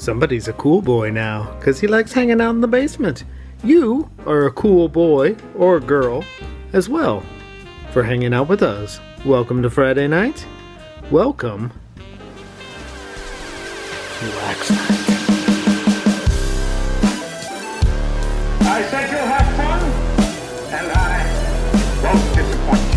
Somebody's a cool boy now, 'cause he likes hanging out in the basement. You are a cool boy or girl as well for hanging out with us. Welcome to Friday night. Welcome to Wax Night. I said you'll have fun, and I won't disappoint you.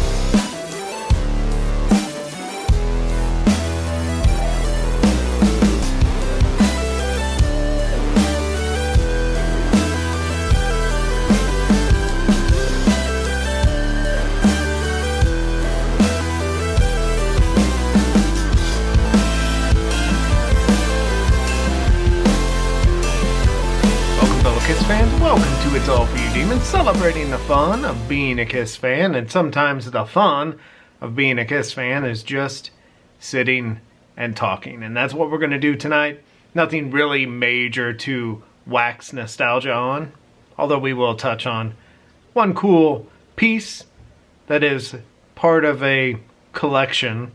Kiss fans, welcome to It's All For You Demons, celebrating the fun of being a Kiss fan, and sometimes the fun of being a Kiss fan is just sitting and talking, and that's what we're going to do tonight. Nothing really major to wax nostalgia on, although we will touch on one cool piece that is part of a collection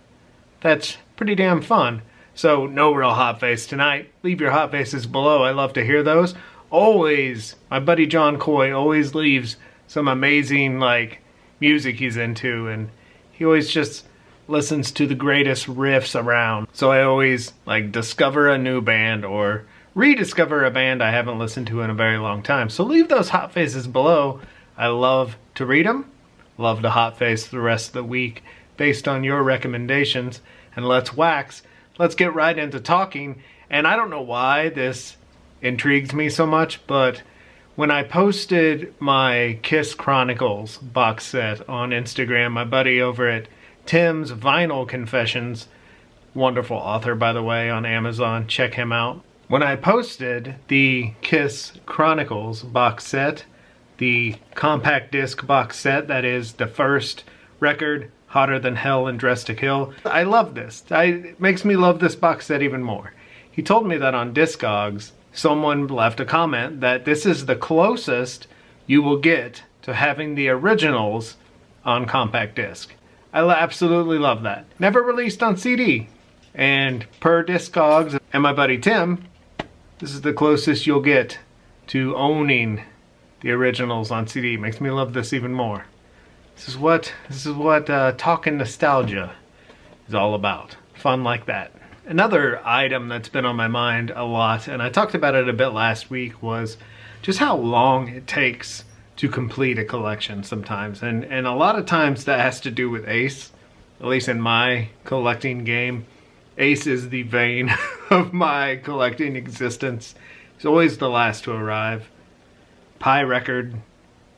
that's pretty damn fun. So no real hot face tonight. Leave your hot faces below. I love to hear those. Always, my buddy John Coy always leaves some amazing music he's into, and he always just listens to the greatest riffs around. So I always discover a new band or rediscover a band I haven't listened to in a very long time. So leave those hot faces below. I love to read them. Love to hot face the rest of the week based on your recommendations. And let's wax. Let's get right into talking. And I don't know why this intrigues me so much, but when I posted my Kiss Chronicles box set on Instagram, my buddy over at Tim's Vinyl Confessions, wonderful author by the way, on Amazon, check him out. When I posted the Kiss Chronicles box set, the compact disc box set, that is the first record, Hotter Than Hell and Dressed to Kill, I love this. It makes me love this box set even more. He told me that on Discogs, someone left a comment that this is the closest you will get to having the originals on compact disc. I absolutely love that. Never released on CD. And per Discogs and my buddy Tim, this is the closest you'll get to owning the originals on CD. Makes me love this even more. This is what talking nostalgia is all about. Fun like that. Another item that's been on my mind a lot, and I talked about it a bit last week, was just how long it takes to complete a collection sometimes. And a lot of times that has to do with Ace, at least in my collecting game. Ace is the vein of my collecting existence. He's always the last to arrive. Pie record,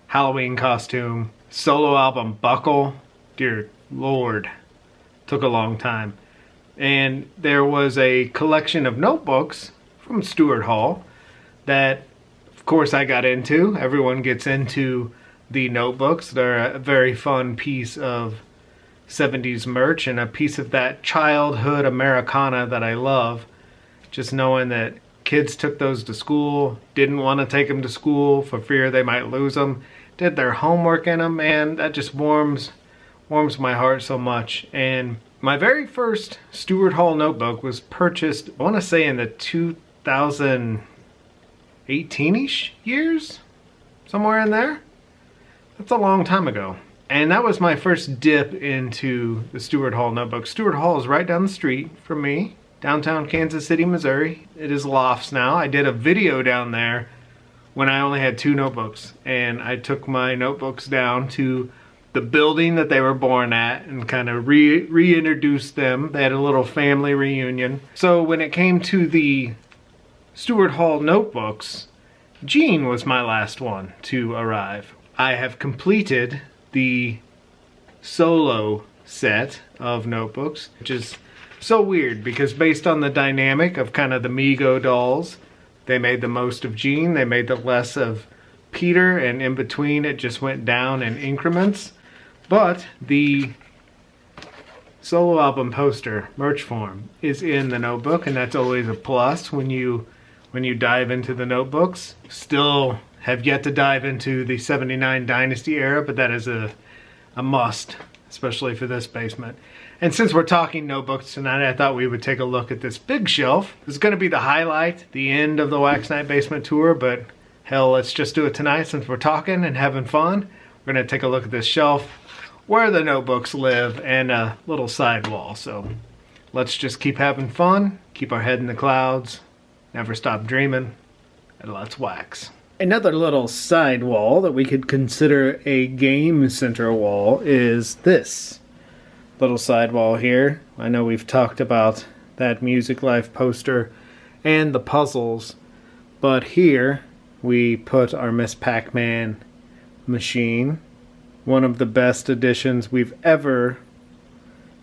Halloween costume, solo album Buckle, dear Lord, took a long time. And there was a collection of notebooks from Stuart Hall that, of course, I got into. Everyone gets into the notebooks. They're a very fun piece of 70s merch and a piece of that childhood Americana that I love. Just knowing that kids took those to school, didn't want to take them to school for fear they might lose them, did their homework in them, and that just warms my heart so much. And my very first Stuart Hall notebook was purchased, I want to say in the 2018-ish years? Somewhere in there? That's a long time ago. And that was my first dip into the Stuart Hall notebook. Stuart Hall is right down the street from me, downtown Kansas City, Missouri. It is Lofts now. I did a video down there when I only had 2 notebooks. And I took my notebooks down to the building that they were born at and kind of reintroduced them. They had a little family reunion. So when it came to the Stuart Hall notebooks, Gene was my last one to arrive. I have completed the solo set of notebooks, which is so weird because based on the dynamic of kind of the Mego dolls, they made the most of Gene, they made the less of Peter, and in between it just went down in increments. But the solo album poster, merch form, is in the notebook, and that's always a plus when you dive into the notebooks. Still have yet to dive into the 79 Dynasty era, but that is a must, especially for this basement. And since we're talking notebooks tonight, I thought we would take a look at this big shelf. This is going to be the highlight, the end of the Wax Night Basement tour, but hell, let's just do it tonight since we're talking and having fun. We're going to take a look at this shelf where the notebooks live and a little sidewall. So let's just keep having fun, keep our head in the clouds, never stop dreaming, and let's wax. Another little side wall that we could consider a game center wall is this little sidewall here. I know we've talked about that Music Life poster and the puzzles, but here we put our Miss Pac-Man machine, one of the best additions we've ever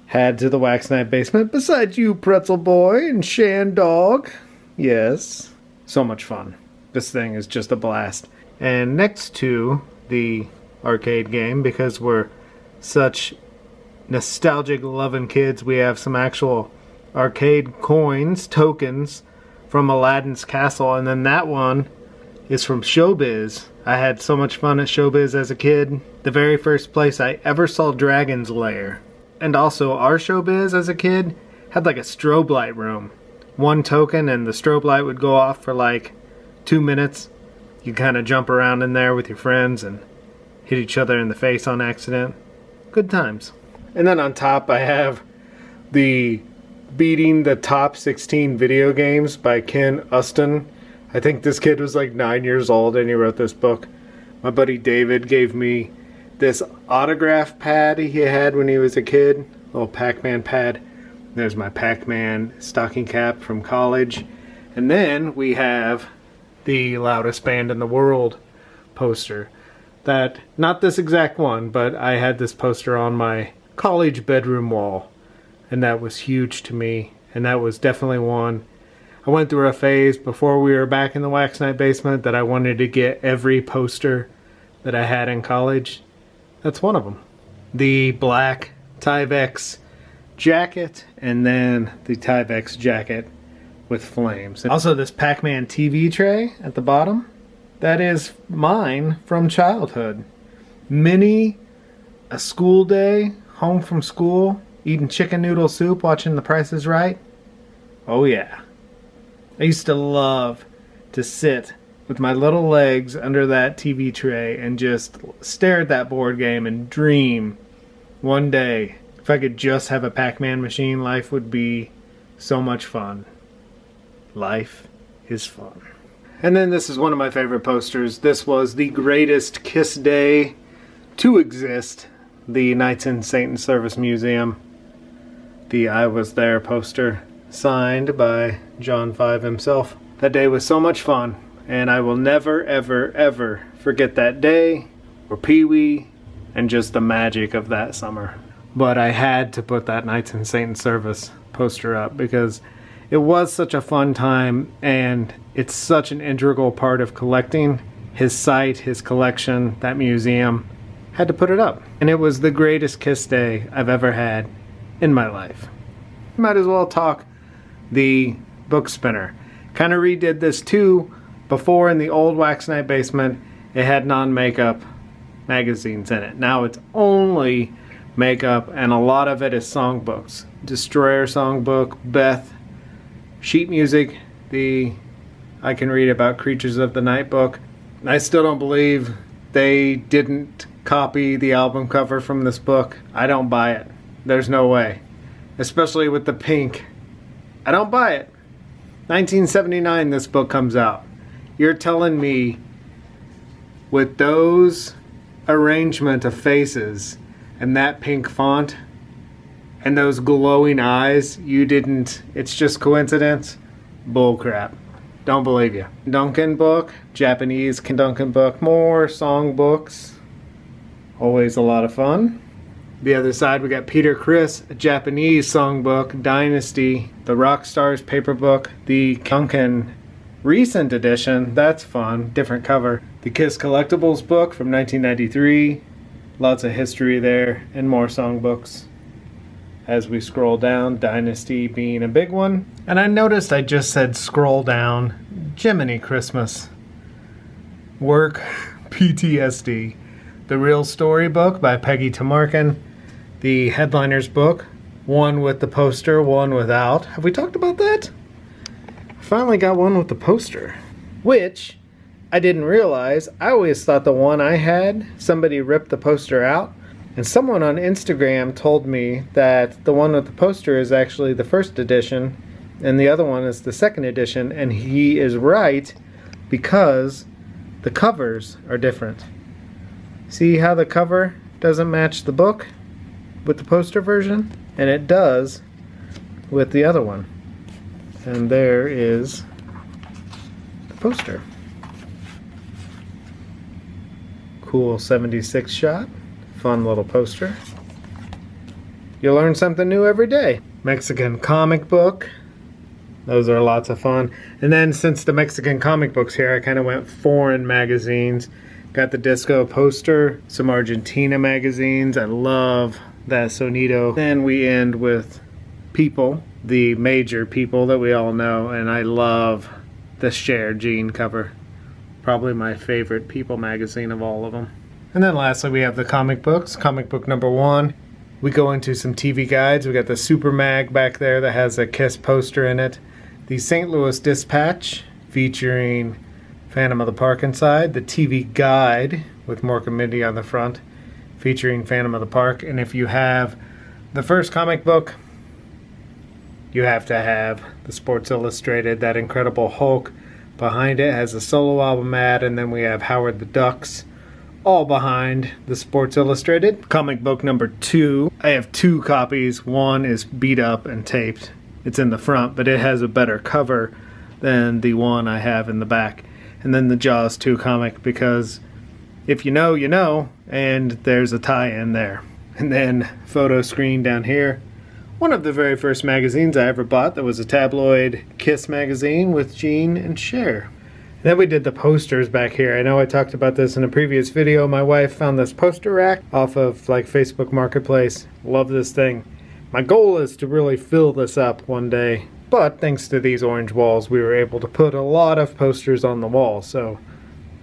had to the Wax Night Basement, besides you, Pretzel Boy and Shan Dog. Yes, so much fun. This thing is just a blast. And next to the arcade game, because we're such nostalgic loving kids, we have some actual arcade coins, tokens from Aladdin's Castle, and then that one is from Showbiz. I had so much fun at Showbiz as a kid. The very first place I ever saw Dragon's Lair. And also our Showbiz as a kid had like a strobe light room. One token and the strobe light would go off for like 2 minutes. You kind of jump around in there with your friends and hit each other in the face on accident. Good times. And then on top I have the Beating the Top 16 Video Games by Ken Uston. I think this kid was like 9 years old and he wrote this book. My buddy David gave me this autograph pad he had when he was a kid. A little Pac-Man pad. There's my Pac-Man stocking cap from college. And then we have the Loudest Band in the World poster. That, not this exact one, but I had this poster on my college bedroom wall. And that was huge to me. And that was definitely one. I went through a phase before we were back in the Wax Night Basement that I wanted to get every poster that I had in college. That's one of them. The black Tyvek jacket and then the Tyvek jacket with flames. And also this Pac-Man TV tray at the bottom. That is mine from childhood. Many a school day, home from school, eating chicken noodle soup, watching The Price is Right. Oh yeah. I used to love to sit with my little legs under that TV tray and just stare at that board game and dream one day if I could just have a Pac-Man machine, life would be so much fun. Life is fun. And then this is one of my favorite posters. This was the greatest Kiss day to exist. The Knights in Satan's Service Museum. The I Was There poster, signed by John 5 himself. That day was so much fun, and I will never, ever, ever forget that day, or Pee-wee, and just the magic of that summer. But I had to put that Knights in Satan's Service poster up because it was such a fun time, and it's such an integral part of collecting. His site, his collection, that museum, had to put it up. And it was the greatest Kiss day I've ever had in my life. Might as well talk the book spinner. Kind of redid this too. Before, in the old Wax Night Basement, it had non-makeup magazines in it. Now it's only makeup, and a lot of it is songbooks. Destroyer songbook, Beth, sheet music, the I Can Read About Creatures of the Night book. I still don't believe they didn't copy the album cover from this book. I don't buy it. There's no way. Especially with the pink. I don't buy it. 1979 this book comes out. You're telling me with those arrangement of faces and that pink font and those glowing eyes, you didn't, it's just coincidence? Bullcrap. Don't believe you. Duncan book, Japanese Duncan book, more song books. Always a lot of fun. The other side we got Peter Criss, a Japanese songbook, Dynasty, the Rockstars paper book, the Duncan recent edition, that's fun, different cover. The Kiss Collectibles book from 1993, lots of history there, and more songbooks. As we scroll down, Dynasty being a big one. And I noticed I just said scroll down. Jiminy Christmas. Work, PTSD. The Real Story book by Peggy Tamarkin. The Headliners book One with the poster, one without. Have we talked about that? I finally got one with the poster, which I didn't realize. I always thought the one I had, somebody ripped the poster out. And someone on Instagram told me that the one with the poster is actually the first edition and the other one is the second edition, and he is right because the covers are different. See how the cover doesn't match the book with the poster version? And it does with the other one. And there is the poster. Cool 76 shot. Fun little poster. You learn something new every day. Mexican comic book. Those are lots of fun. And then since the Mexican comic book's here, I kind of went foreign magazines. Got the disco poster, some Argentina magazines. I love that Sonido. Then we end with People, the major People that we all know. And I love the Cher Jean cover. Probably my favorite People magazine of all of them. And then lastly, we have the comic books. Comic book number 1. We go into some TV guides. We got the Super Mag back there that has a Kiss poster in it. The St. Louis Dispatch featuring Phantom of the Park inside. The TV Guide with Mork and Mindy on the front featuring Phantom of the Park. And if you have the first comic book, you have to have the Sports Illustrated. That Incredible Hulk behind it has a solo album ad. And then we have Howard the Ducks all behind the Sports Illustrated. Comic book number 2. I have 2 copies. One is beat up and taped. It's in the front, but it has a better cover than the one I have in the back. And then the Jaws 2 comic, because if you know, you know, and there's a tie-in there. And then photo screen down here. One of the very first magazines I ever bought that was a tabloid Kiss magazine with Gene and Cher. Then we did the posters back here. I know I talked about this in a previous video. My wife found this poster rack off of like Facebook Marketplace. Love this thing. My goal is to really fill this up one day. But thanks to these orange walls, we were able to put a lot of posters on the wall. So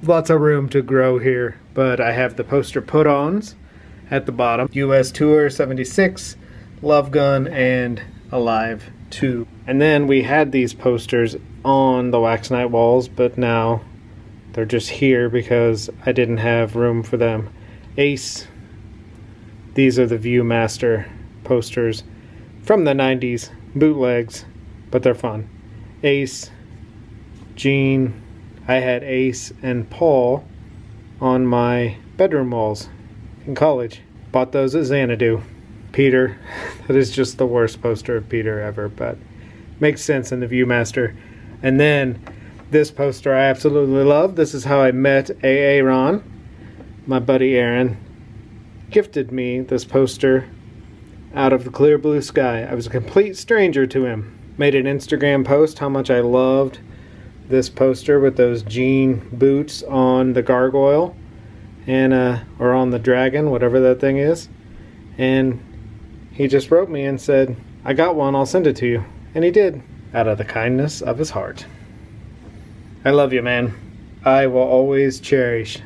lots of room to grow here. But I have the poster put-ons at the bottom. US Tour 76, Love Gun, and Alive 2. And then we had these posters on the Wax Night walls, but now they're just here because I didn't have room for them. Ace. These are the Viewmaster posters from the 90s. Bootlegs, but they're fun. Ace. Gene. I had Ace and Paul on my bedroom walls in college. Bought those at Xanadu. Peter. That is just the worst poster of Peter ever, but makes sense in the Viewmaster. And then this poster I absolutely love. This is how I met Aaron. My buddy Aaron gifted me this poster out of the clear blue sky. I was a complete stranger to him. Made an Instagram post how much I loved this poster with those jean boots on the gargoyle and or on the dragon, whatever that thing is. And he just wrote me and said, I got one, I'll send it to you. And he did. Out of the kindness of his heart. I love you, man. I will always cherish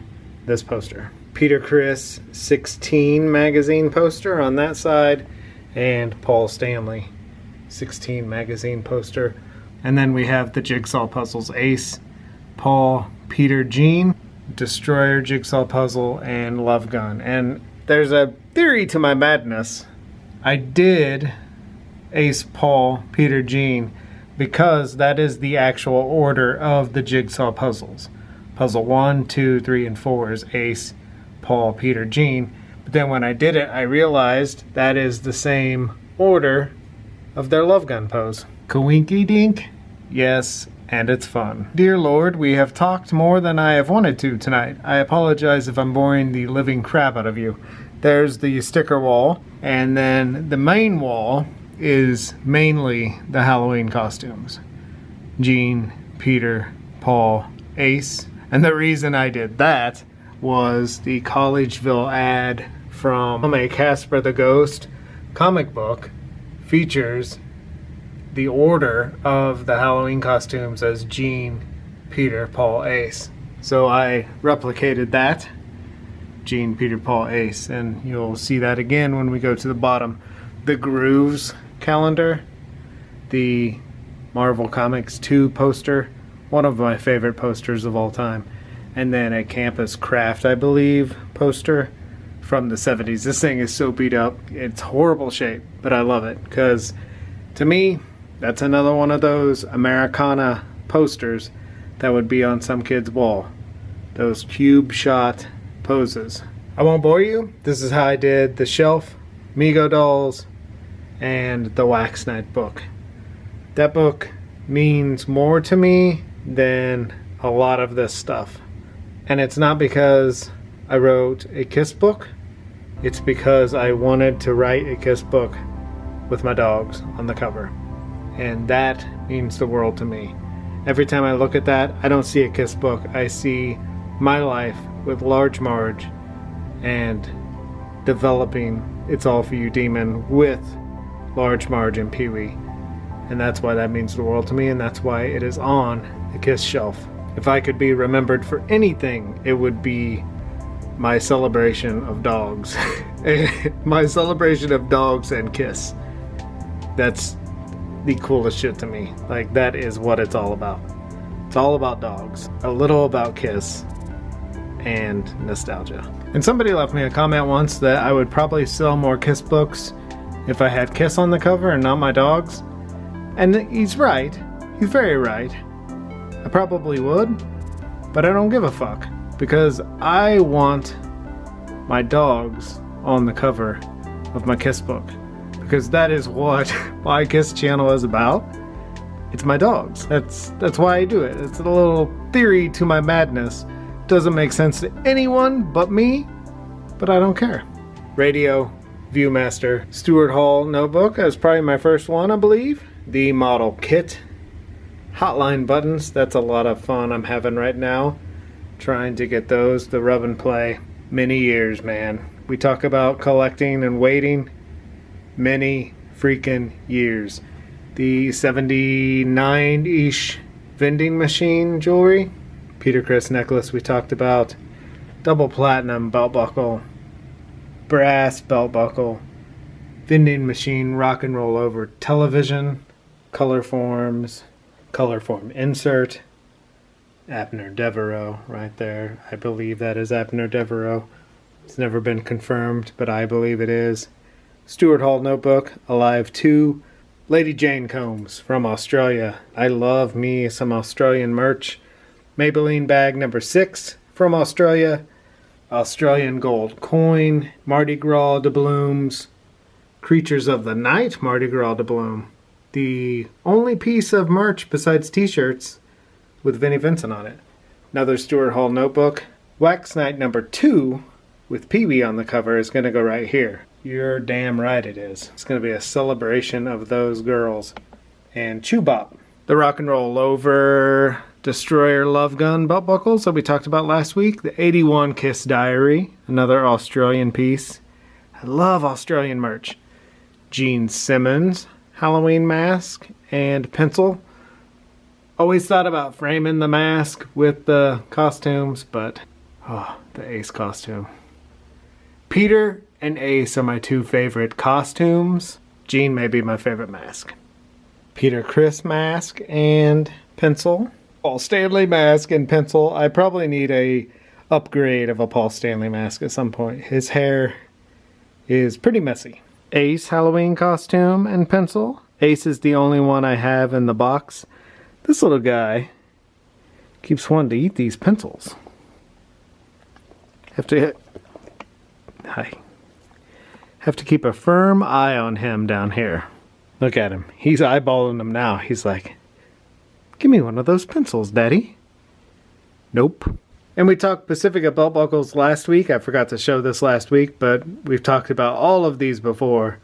this poster. Peter Criss 16 magazine poster on that side, and Paul Stanley 16 magazine poster. And then we have the Jigsaw puzzles. Ace, Paul, Peter, Gene, Destroyer Jigsaw puzzle, and Love Gun. And there's a theory to my madness. I did Ace, Paul, Peter, Gene because that is the actual order of the Jigsaw puzzles. Puzzle 1, 2, 3, and 4 is Ace, Paul, Peter, Gene. But then when I did it, I realized that is the same order of their Love Gun pose. Kawinky dink? Yes, and it's fun. Dear Lord, we have talked more than I have wanted to tonight. I apologize if I'm boring the living crap out of you. There's the sticker wall, and then the main wall is mainly the Halloween costumes. Gene, Peter, Paul, Ace. And the reason I did that was the Collegeville ad from a Casper the Ghost comic book features the order of the Halloween costumes as Gene, Peter, Paul, Ace. So I replicated that. Gene, Peter, Paul, Ace. And you'll see that again when we go to the bottom. the Grooves calendar, the Marvel Comics 2 poster, one of my favorite posters of all time, and then a Campus Craft, I believe, poster from the 70s. This thing is so beat up. It's horrible shape, but I love it because to me, that's another one of those Americana posters that would be on some kid's wall. Those cube shot poses. I won't bore you. This is how I did the Shelf, Mego Dolls, and the Wax Knight book. That book means more to me than a lot of this stuff. And it's not because I wrote a Kiss book. It's because I wanted to write a Kiss book with my dogs on the cover. And that means the world to me. Every time I look at that, I don't see a Kiss book. I see my life with Large Marge and developing It's All For You Demon with Large Marge and Pee-wee. And that's why that means the world to me, and that's why it is on the Kiss shelf. If I could be remembered for anything, it would be my celebration of dogs. My celebration of dogs and Kiss. That's the coolest shit to me. Like, that is what it's all about. It's all about dogs, a little about Kiss, and nostalgia. And somebody left me a comment once that I would probably sell more Kiss books if I had Kiss on the cover and not my dogs. And he's right. He's very right. I probably would, but I don't give a fuck. Because I want my dogs on the cover of my Kiss book. Because that is what my Kiss channel is about. It's my dogs. That's why I do it. It's a little theory to my madness. Doesn't make sense to anyone but me, but I don't care. Radio Viewmaster Stuart Hall notebook. That was probably my first one, I believe. The model kit. Hotline buttons. That's a lot of fun I'm having right now. Trying to get those. The rub and play. Many years, man. We talk about collecting and waiting. Many freaking years. The 79-ish vending machine jewelry. Peter Criss necklace we talked about. Double platinum belt buckle. Brass belt buckle. Vending machine rock and roll over television. Color forms. Color form insert. Abner Devereaux right there. I believe that is Abner Devereaux. It's never been confirmed, but I believe it is. Stuart Hall notebook. Alive 2. Lady Jane combs from Australia. I love me some Australian merch. Maybelline bag number 6 from Australia. Australian gold coin. Mardi Gras doubloons. Creatures of the Night Mardi Gras doubloon. The only piece of merch besides t-shirts with Vinnie Vincent on it. Another Stuart Hall notebook. Wax Knight number 2 with Pee-wee on the cover is going to go right here. You're damn right it is. It's going to be a celebration of those girls. And Chew Bop. The Rock and Roll Over Destroyer Love Gun belt buckles that we talked about last week. The 81 Kiss Diary. Another Australian piece. I love Australian merch. Gene Simmons Halloween mask and pencil. Always thought about framing the mask with the costumes, but the Ace costume. Peter and Ace are my two favorite costumes. Gene may be my favorite mask. Peter Criss mask and pencil. Paul Stanley mask and pencil. I probably need a upgrade of a Paul Stanley mask at some point. His hair is pretty messy. Ace Halloween costume and pencil. Ace is the only one I have in the box. This little guy keeps wanting to eat these pencils. Have to keep a firm eye on him down here. Look at him. He's eyeballing them now. He's like, give me one of those pencils, Daddy. Nope. And we talked Pacifica belt buckles last week. I forgot to show this last week, but we've talked about all of these before.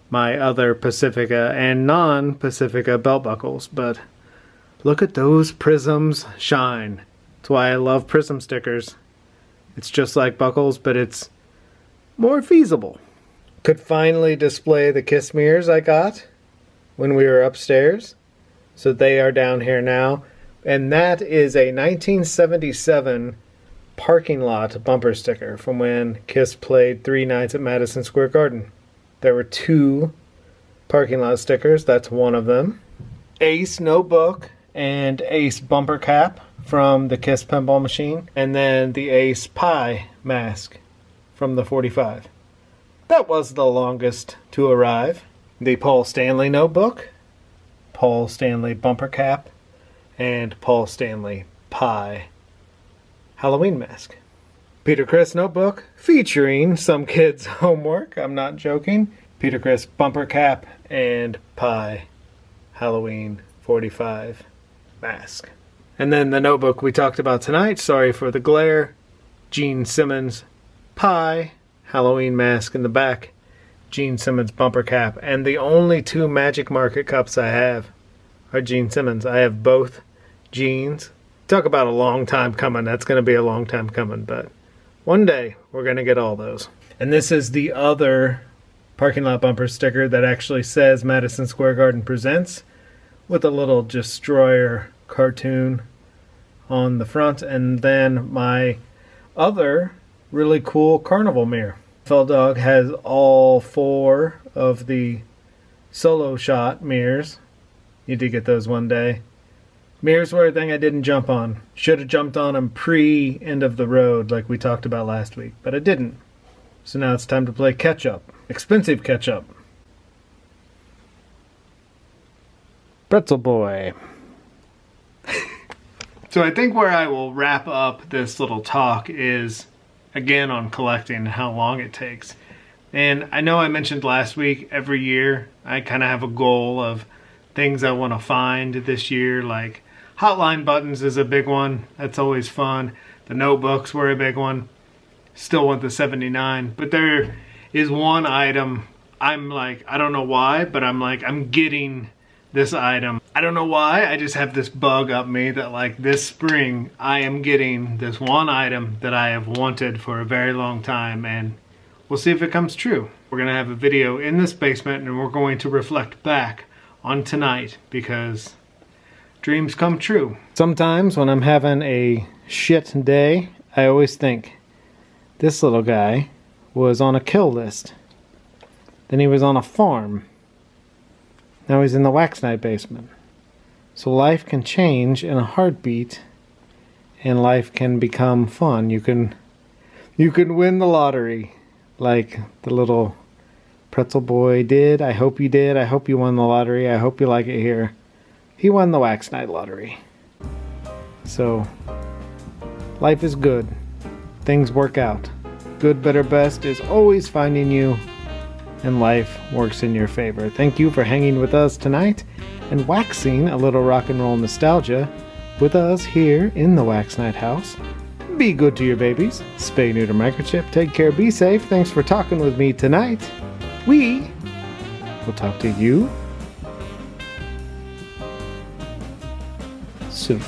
My other Pacifica and non-Pacifica belt buckles. But look at those prisms shine. That's why I love prism stickers. It's just like buckles, but it's more feasible. Could finally display the Kiss mirrors I got when we were upstairs. So they are down here now. And that is a 1977 parking lot bumper sticker from when Kiss played 3 nights at Madison Square Garden. There were 2 parking lot stickers. That's one of them. Ace notebook and Ace bumper cap from the Kiss pinball machine. And then the Ace pie mask from the 45. That was the longest to arrive. The Paul Stanley notebook, Paul Stanley bumper cap, and Paul Stanley pie Halloween mask. Peter Criss notebook featuring some kids' homework. I'm not joking. Peter Criss bumper cap and pie Halloween 45 mask. And then the notebook we talked about tonight, sorry for the glare, Gene Simmons pie Halloween mask in the back, Gene Simmons bumper cap. And the only two Magic Market cups I have are Gene Simmons. I have both Genes. Talk about a long time coming. That's going to be a long time coming, but one day we're going to get all those. And this is the other parking lot bumper sticker that actually says Madison Square Garden Presents with a little Destroyer cartoon on the front. And then my other really cool carnival mirror. Fell Dog has all 4 of the solo shot mirrors. You did get those one day. Mirrors were a thing I didn't jump on. Should have jumped on them pre-end of the road like we talked about last week, but I didn't. So now it's time to play catch-up. Expensive catch-up. Pretzel Boy. So I think where I will wrap up this little talk is, again, on collecting and how long it takes. And I know I mentioned last week, every year I kind of have a goal of things I want to find this year, like Hotline buttons is a big one. That's always fun. The notebooks were a big one. Still want the 79. But there is one item I'm like, I don't know why, but I'm like, I'm getting this item. I don't know why. I just have this bug up me that like this spring I am getting this one item that I have wanted for a very long time, and we'll see if it comes true. We're going to have a video in this basement and we're going to reflect back on tonight because dreams come true. Sometimes when I'm having a shit day, I always think, this little guy was on a kill list. Then he was on a farm. Now he's in the Wax Night basement. So life can change in a heartbeat, and life can become fun. You can win the lottery, like the little Pretzel Boy did. I hope you did. I hope you won the lottery. I hope you like it here. He won the Wax Night lottery. So, life is good. Things work out. Good, better, best is always finding you, and life works in your favor. Thank you for hanging with us tonight and waxing a little rock and roll nostalgia with us here in the Wax Night house. Be good to your babies. Spay, neuter, microchip. Take care. Be safe. Thanks for talking with me tonight. We will talk to you soon.